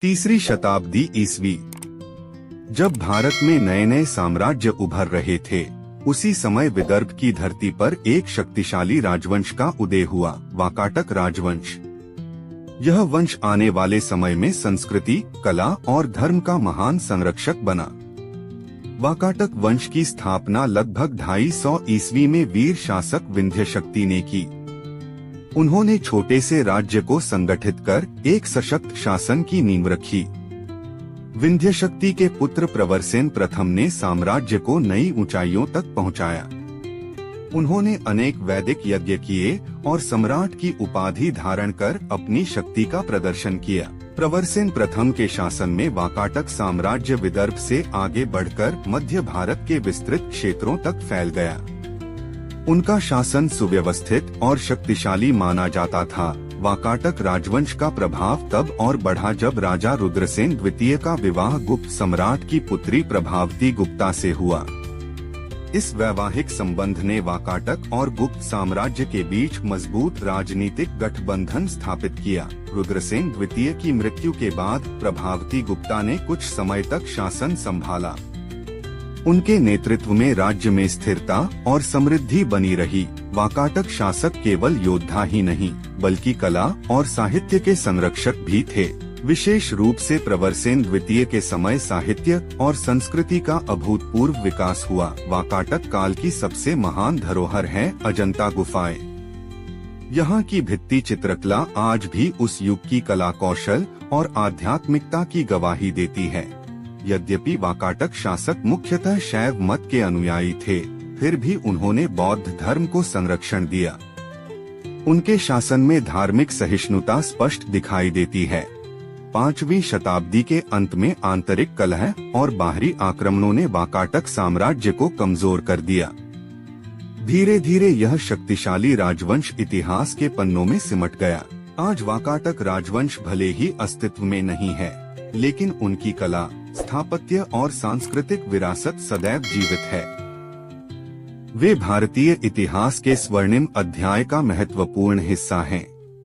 तीसरी शताब्दी ईस्वी। जब भारत में नए नए साम्राज्य उभर रहे थे, उसी समय विदर्भ की धरती पर एक शक्तिशाली राजवंश का उदय हुआ, वाकाटक राजवंश। यह वंश आने वाले समय में संस्कृति, कला और धर्म का महान संरक्षक बना। वाकाटक वंश की स्थापना लगभग 250 ईस्वी में वीर शासक विंध्यशक्ति ने की। उन्होंने छोटे से राज्य को संगठित कर एक सशक्त शासन की नींव रखी। विंध्यशक्ति के पुत्र प्रवरसेन प्रथम ने साम्राज्य को नई ऊंचाइयों तक पहुंचाया। उन्होंने अनेक वैदिक यज्ञ किए और सम्राट की उपाधि धारण कर अपनी शक्ति का प्रदर्शन किया। प्रवरसेन प्रथम के शासन में वाकाटक साम्राज्य विदर्भ से आगे बढ़कर मध्य भारत के विस्तृत क्षेत्रों तक फैल गया। उनका शासन सुव्यवस्थित और शक्तिशाली माना जाता था। वाकाटक राजवंश का प्रभाव तब और बढ़ा जब राजा रुद्रसेन द्वितीय का विवाह गुप्त सम्राट की पुत्री प्रभावती गुप्ता से हुआ। इस वैवाहिक संबंध ने वाकाटक और गुप्त साम्राज्य के बीच मजबूत राजनीतिक गठबंधन स्थापित किया। रुद्रसेन द्वितीय की मृत्यु के बाद प्रभावती गुप्ता ने कुछ समय तक शासन संभाला। उनके नेतृत्व में राज्य में स्थिरता और समृद्धि बनी रही। वाकाटक शासक केवल योद्धा ही नहीं, बल्कि कला और साहित्य के संरक्षक भी थे। विशेष रूप से प्रवरसेन द्वितीय के समय साहित्य और संस्कृति का अभूतपूर्व विकास हुआ। वाकाटक काल की सबसे महान धरोहर है अजंता गुफाएं। यहाँ की भित्ति चित्रकला आज भी उस युग की कला कौशल और आध्यात्मिकता की गवाही देती है। यद्यपि वाकाटक शासक मुख्यतः शैव मत के अनुयायी थे, फिर भी उन्होंने बौद्ध धर्म को संरक्षण दिया। उनके शासन में धार्मिक सहिष्णुता स्पष्ट दिखाई देती है। 5वीं शताब्दी के अंत में आंतरिक कलह और बाहरी आक्रमणों ने वाकाटक साम्राज्य को कमजोर कर दिया। धीरे धीरे यह शक्तिशाली राजवंश इतिहास के पन्नों में सिमट गया। आज वाकाटक राजवंश भले ही अस्तित्व में नहीं है, लेकिन उनकी कला, स्थापत्य और सांस्कृतिक विरासत सदैव जीवित है। वे भारतीय इतिहास के स्वर्णिम अध्याय का महत्वपूर्ण हिस्सा हैं।